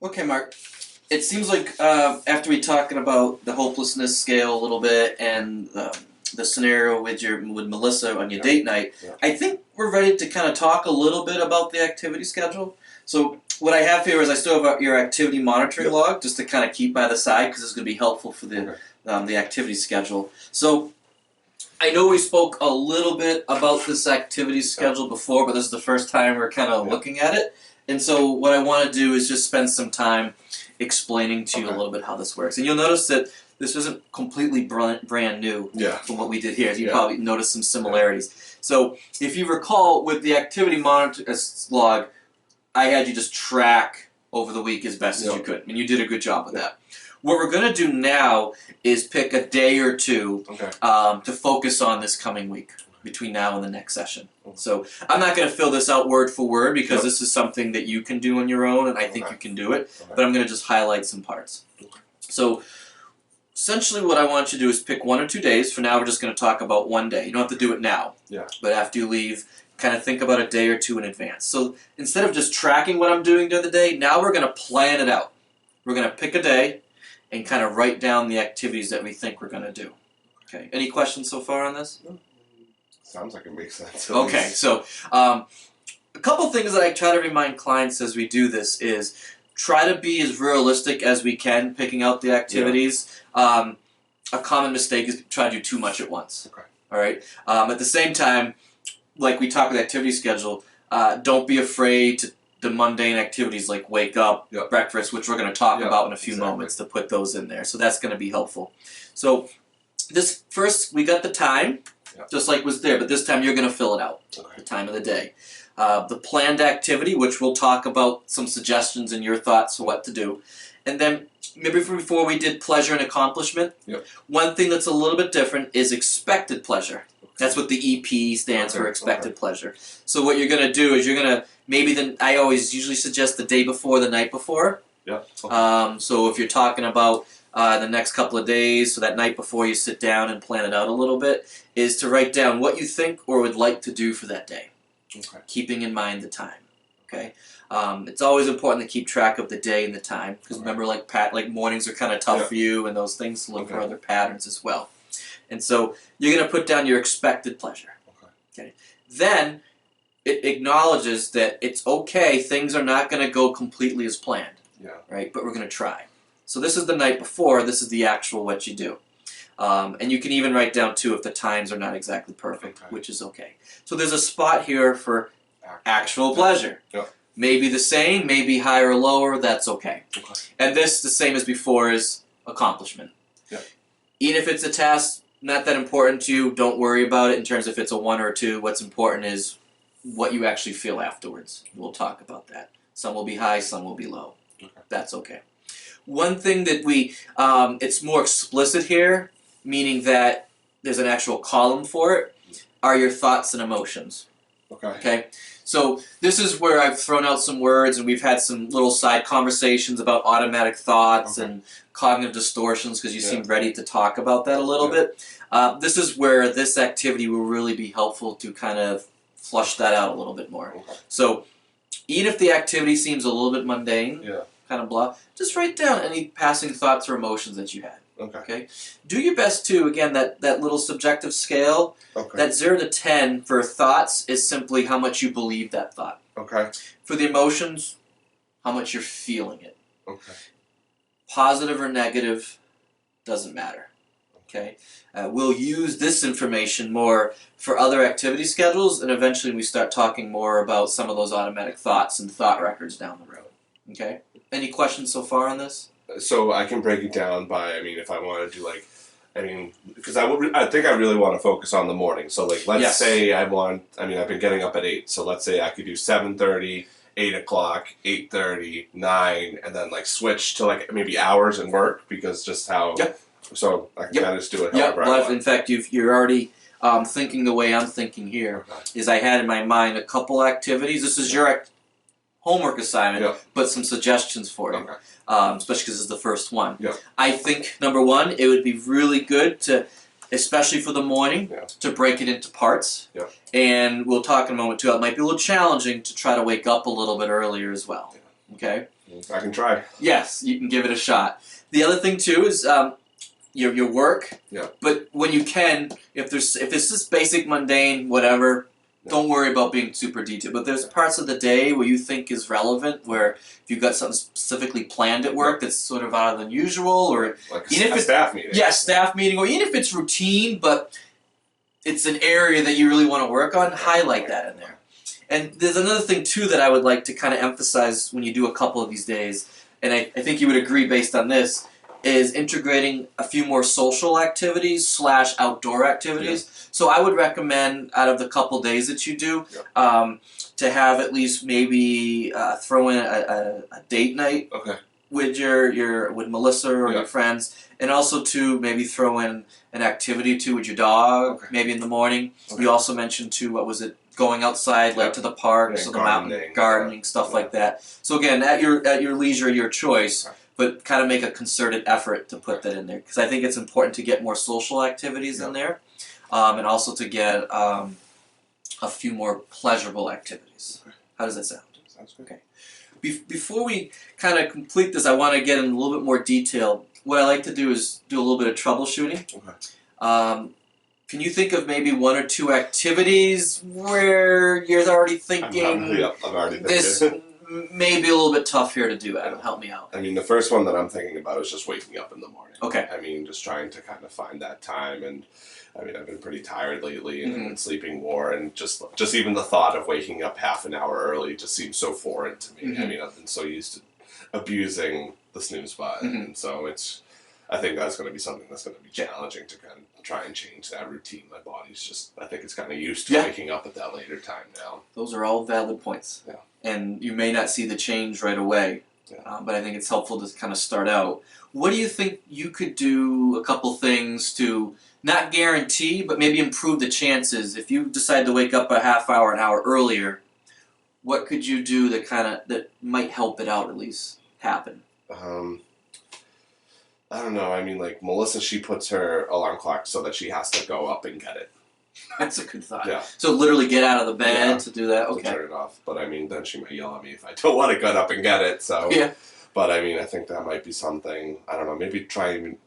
Okay, Mark. It seems like after we talking about the hopelessness scale a little bit and the scenario with Melissa on your date night, I think we're ready to kind of talk a little bit about the activity schedule. So what I have here is I still have your activity monitoring log just to kind of keep by the side because it's going to be helpful for the activity schedule. So I know we spoke a little bit about this activity schedule before, but this is the first time we're kind of looking at it. And so what I want to do is just spend some time explaining to you a little bit how this works. And you'll notice that this isn't completely brand new from what we did here. You probably noticed some similarities. So if you recall, with the activity monitor log, I had you just track over the week as best as you could. And you did a good job with that. What we're going to do now is pick a day or two to focus on this coming week between now and the next session. So I'm not going to fill this out word for word because this is something that you can do on your own, and I think you can do it, but I'm going to just highlight some parts. So essentially what I want you to do is pick 1 or 2 days. For now, we're just going to talk about one day. You don't have to do it now, but after you leave, kind of think about a day or two in advance. So instead of just tracking what I'm doing during the day, now we're going to plan it out. We're going to pick a day and kind of write down the activities that we think we're going to do. Okay. Any questions so far on this? Sounds like it makes sense. Okay, so a couple things that I try to remind clients as we do this is try to be as realistic as we can picking out the activities. A common mistake is to try to do too much at once. All right. At the same time, like we talk with activity schedule, don't be afraid to the mundane activities like wake up, breakfast, which we're going to talk about in a few moments, to put those in there. So that's going to be helpful. So this first, we got the time. Just like was there, but this time you're going to fill it out, the time of the day. The planned activity, which we'll talk about some suggestions and your thoughts for what to do. And then maybe before we did pleasure and accomplishment, one thing that's a little bit different is expected pleasure. That's what the EP stands for, expected pleasure. So what you're going to do is you're going to, I always usually suggest the day before, the night before. So if you're talking about the next couple of days, so that night before you sit down and plan it out a little bit, is to write down what you think or would like to do for that day, keeping in mind the time. Okay, it's always important to keep track of the day and the time because remember, like mornings are kind of tough for you and those things. To look for other patterns as well. And so you're going to put down your expected pleasure. Okay, then it acknowledges that it's okay. Things are not going to go completely as planned. Right, but we're going to try. So this is the night before, this is the actual what you do. And you can even write down too if the times are not exactly perfect, which is okay. So there's a spot here for actual pleasure. Maybe the same, maybe higher or lower, that's okay. And this, the same as before, is accomplishment. Even if it's a task not that important to you, don't worry about it in terms of if it's a 1 or a 2. What's important is what you actually feel afterwards. We'll talk about that. Some will be high, some will be low. That's okay. One thing that it's more explicit here, meaning that there's an actual column for it, are your thoughts and emotions. Okay? So this is where I've thrown out some words and we've had some little side conversations about automatic thoughts and cognitive distortions because you seem ready to talk about that a little bit. This is where this activity will really be helpful to kind of flush that out a little bit more. So even if the activity seems a little bit mundane, kind of blah, just write down any passing thoughts or emotions that you had. Okay. Do your best to, again, that little subjective scale, that 0 to 10 for thoughts is simply how much you believe that thought. For the emotions, how much you're feeling it. Positive or negative, doesn't matter. Okay. We'll use this information more for other activity schedules, and eventually we start talking more about some of those automatic thoughts and thought records down the road. Okay. Any questions so far on this? So I can break it down by, if I want to do because I think I really want to focus on the morning. So let's say I've been getting up at 8. So let's say I could do 7:30, 8 o'clock, 8:30, 9, and then switch to maybe hours and work because just how. So I can kind of just do it. Well, in fact, you're already thinking the way I'm thinking here. Is I had in my mind a couple activities. This is your homework assignment, but some suggestions for you, especially because this is the first one. I think, number one, it would be really good to, especially for the morning, to break it into parts. And we'll talk in a moment, too. It might be a little challenging to try to wake up a little bit earlier as well. Okay? I can try. Yes, you can give it a shot. The other thing too is your work. Yeah. But when you can, if it's just basic, mundane, whatever, don't worry about being super detailed. But there's parts of the day where you think is relevant, where if you've got something specifically planned at work that's sort of out of the usual, or like even if a staff meeting. Yeah, staff meeting, or even if it's routine, but it's an area that you really want to work on, highlight that in there. And there's another thing too that I would like to kind of emphasize when you do a couple of these days, and I think you would agree based on this, is integrating a few more social activities / outdoor activities. Yeah. So I would recommend, out of the couple days that you do, to have at least maybe throw in a date night with with Melissa or your friends, and also to maybe throw in an activity too with your dog, maybe in the morning. You also mentioned too, what was it? Going outside, like to the parks, or the mountain, gardening, stuff like that. So again, at your leisure, your choice. But kind of make a concerted effort to put that in there, because I think it's important to get more social activities in there, and also to get a few more pleasurable activities. How does that sound? Sounds good. Okay. Before we kind of complete this, I want to get in a little bit more detail. What I like to do is do a little bit of troubleshooting. Can you think of maybe 1 or 2 activities where you're already thinking, I'm already thinking. This may be a little bit tough here to do, Adam. Help me out. I mean, the first one that I'm thinking about is just waking up in the morning. Okay. I mean, just trying to kind of find that time, and I mean, I've been pretty tired lately and I've been sleeping more, and just even the thought of waking up half an hour early just seems so foreign to me. I mean, I've been so used to abusing the snooze button, and so I think that's going to be something that's going to be challenging to kind of try and change that routine. My body's just, I think it's kind of used to waking up at that later time now. Those are all valid points. Yeah. And you may not see the change right away, but I think it's helpful to kind of start out. What do you think you could do, a couple things to not guarantee, but maybe improve the chances? If you decide to wake up a half hour, an hour earlier, what could you do that might help it out, at least happen? I don't know. I mean, like Melissa, she puts her alarm clock so that she has to go up and get it. That's a good thought. Yeah. So literally get out of the bed to do that? Okay. To turn it off. But I mean, then she might yell at me if I don't want to get up and get it. So. Yeah. But I mean, I think that might be something, I don't know, maybe try even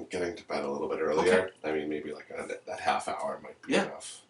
getting to bed a little bit earlier. Okay. I mean, maybe like that half hour might be enough.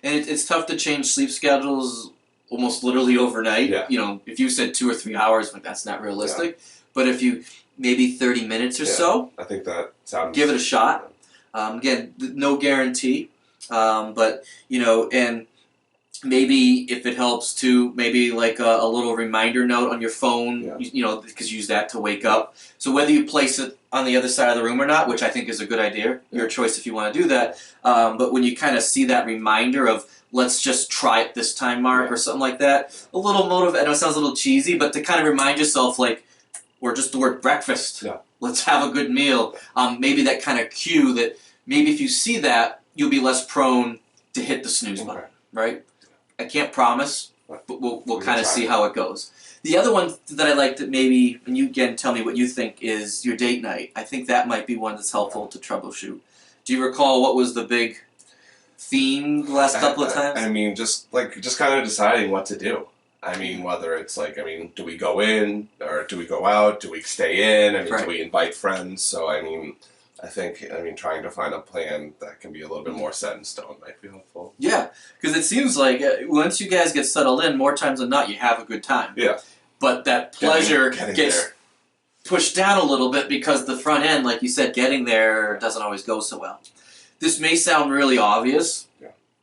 And it's tough to change sleep schedules almost literally overnight. Yeah. You know, if you said 2 or 3 hours, like that's not realistic. Yeah. But if you, maybe 30 minutes or so. I think that sounds... Give it a shot. Again, no guarantee. But, you know, and maybe if it helps to, maybe like a little reminder note on your phone, you know, because you use that to wake up. So whether you place it on the other side of the room or not, which I think is a good idea, your choice if you want to do that. But when you kind of see that reminder of, let's just try it this time, Mark, or something like that, a little motive, I know it sounds a little cheesy, but to kind of remind yourself, like, or just the word breakfast. Yeah. Let's have a good meal. Maybe that kind of cue that maybe if you see that, you'll be less prone to hit the snooze button, right? I can't promise, but we'll kind of see how it goes. The other one that I like to maybe, and you again tell me what you think, is your date night. I think that might be one that's helpful to troubleshoot. Do you recall what was the big theme the last couple of times? I mean, just kind of deciding what to do. I mean, whether it's like, I mean, do we go in or do we go out? Do we stay in? I mean, do we invite friends? So, I mean, trying to find a plan that can be a little bit more set in stone might be helpful. Yeah, because it seems like once you guys get settled in, more times than not, you have a good time. Yeah. But that pleasure gets pushed down a little bit because the front end, like you said, getting there doesn't always go so well. This may sound really obvious,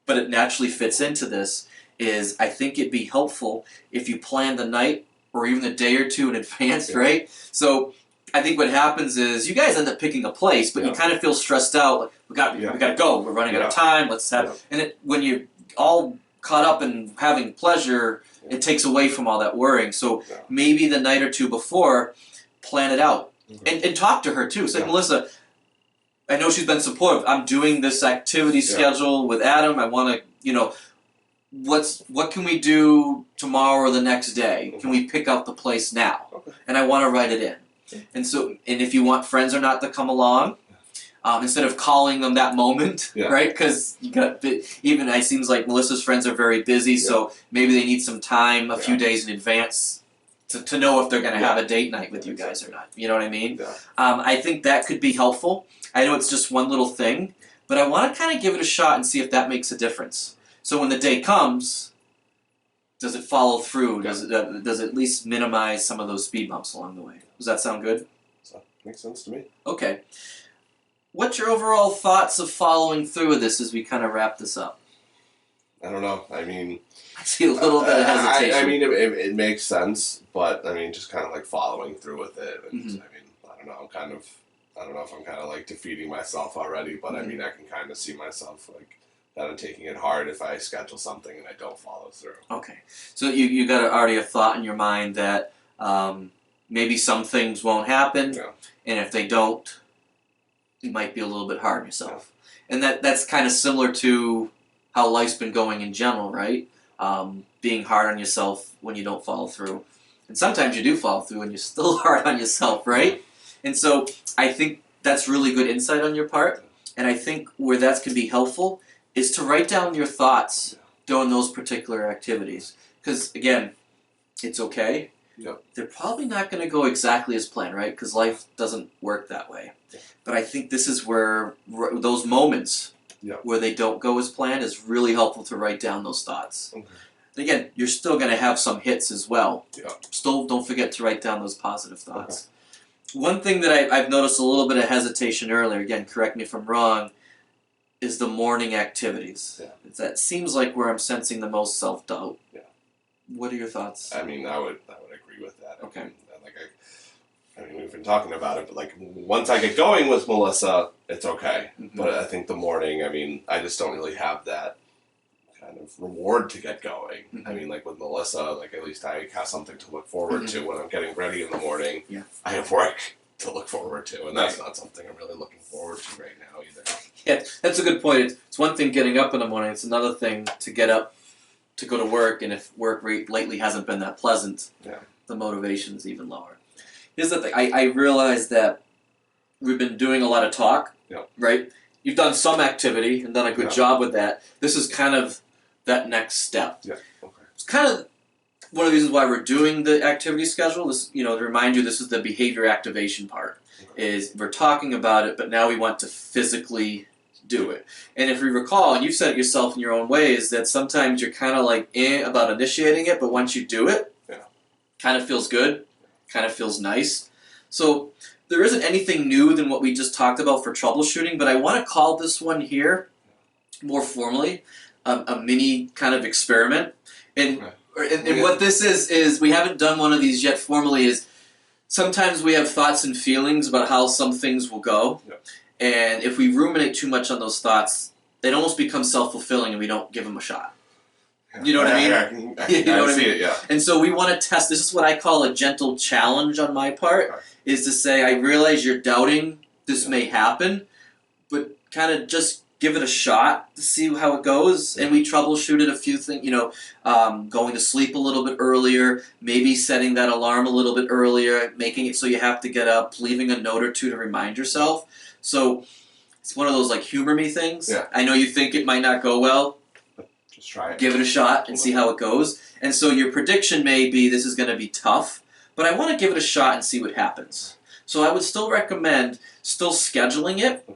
but it naturally fits into this. I think it'd be helpful if you plan the night or even a day or two in advance, right? So I think what happens is you guys end up picking a place, but you kind of feel stressed out. Like, we got to go. We're running out of time. Let's have. And when you're all caught up in having pleasure, it takes away from all that worrying. So maybe the night or two before, plan it out and talk to her too. Say, Melissa, I know she's been supportive. I'm doing this activity schedule with Adam. I want to, you know. What can we do tomorrow or the next day? Can we pick out the place now? And I want to write it in. And so, and if you want friends or not to come along, instead of calling them that moment, right? Because you got even it seems like Melissa's friends are very busy, so maybe they need some time, a few days in advance to know if they're going to have a date night with you guys or not. You know what I mean? Yeah. I think that could be helpful. I know it's just one little thing, but I want to kind of give it a shot and see if that makes a difference. So when the day comes, does it follow through? Does it at least minimize some of those speed bumps along the way? Does that sound good? So, makes sense to me. Okay. What's your overall thoughts of following through with this as we kind of wrap this up? I don't know. I mean, I see a little bit of hesitation. I mean, it makes sense, but I mean, just kind of like following through with it. And I mean, I don't know. I don't know if I'm kind of like defeating myself already, but I mean, I can kind of see myself like kind of taking it hard if I schedule something and I don't follow through. Okay, so you got already a thought in your mind that maybe some things won't happen, and if they don't, you might be a little bit hard on yourself, and that's kind of similar to how life's been going in general, right? Being hard on yourself when you don't follow through, and sometimes you do follow through and you're still hard on yourself, right? And so I think that's really good insight on your part, and I think where that can be helpful is to write down your thoughts during those particular activities. Because, again, it's okay. Yep. They're probably not going to go exactly as planned, right? Because life doesn't work that way. But I think this is where those moments where they don't go as planned is really helpful to write down those thoughts. Okay. Again, you're still going to have some hits as well. Yeah. Still, don't forget to write down those positive thoughts. Okay. One thing that I've noticed a little bit of hesitation earlier, again, correct me if I'm wrong, is the morning activities. Yeah. That seems like where I'm sensing the most self-doubt. Yeah. What are your thoughts? I mean, I would agree with that. Okay. I mean, we've been talking about it, but like once I get going with Melissa, it's okay. But I think the morning, I mean, I just don't really have that kind of reward to get going. I mean, like with Melissa, like at least I have something to look forward to when I'm getting ready in the morning. Yeah. I have work to look forward to, and that's not something I'm really looking forward to right now either. Yeah, that's a good point. It's one thing getting up in the morning. It's another thing to get up to go to work, and if work lately hasn't been that pleasant, the motivation's even lower. Here's the thing. I realize that we've been doing a lot of talk, right? You've done some activity and done a good job with that. This is kind of that next step. Yeah. Okay. It's kind of one of the reasons why we're doing the activity schedule. This, to remind you, this is the behavior activation part. Is we're talking about it, but now we want to physically do it. And if we recall, and you've said it yourself in your own ways, that sometimes you're kind of like about initiating it, but once you do it, kind of feels good, kind of feels nice. So there isn't anything new than what we just talked about for troubleshooting, but I want to call this one here, more formally, a mini kind of experiment. And what this is we haven't done one of these yet formally, is sometimes we have thoughts and feelings about how some things will go. And if we ruminate too much on those thoughts, it almost becomes self-fulfilling and we don't give them a shot. You know what I mean? You know what I mean? And so we want to test, this is what I call a gentle challenge on my part, is to say, I realize you're doubting this may happen, but kind of just give it a shot to see how it goes. And we troubleshooted a few things, going to sleep a little bit earlier, maybe setting that alarm a little bit earlier, making it so you have to get up, leaving a note or two to remind yourself. So it's one of those like humor me things. I know you think it might not go well. Just try it. Give it a shot and see how it goes. And so your prediction may be this is going to be tough, but I want to give it a shot and see what happens. So I would still recommend still scheduling it,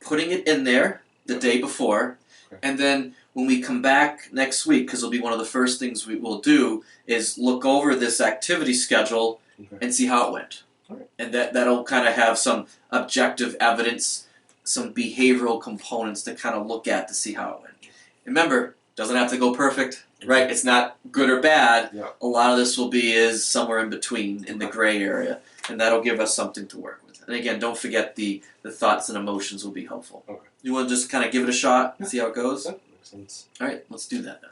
putting it in there the day before, and then when we come back next week, because it'll be one of the first things we will do, is look over this activity schedule and see how it went. And that'll kind of have some objective evidence, some behavioral components to kind of look at to see how it went. Remember, doesn't have to go perfect, right? It's not good or bad. A lot of this will be somewhere in between, in the gray area, and that'll give us something to work with. And again, don't forget the thoughts and emotions will be helpful. You want to just kind of give it a shot and see how it goes? Makes sense. All right, let's do that then.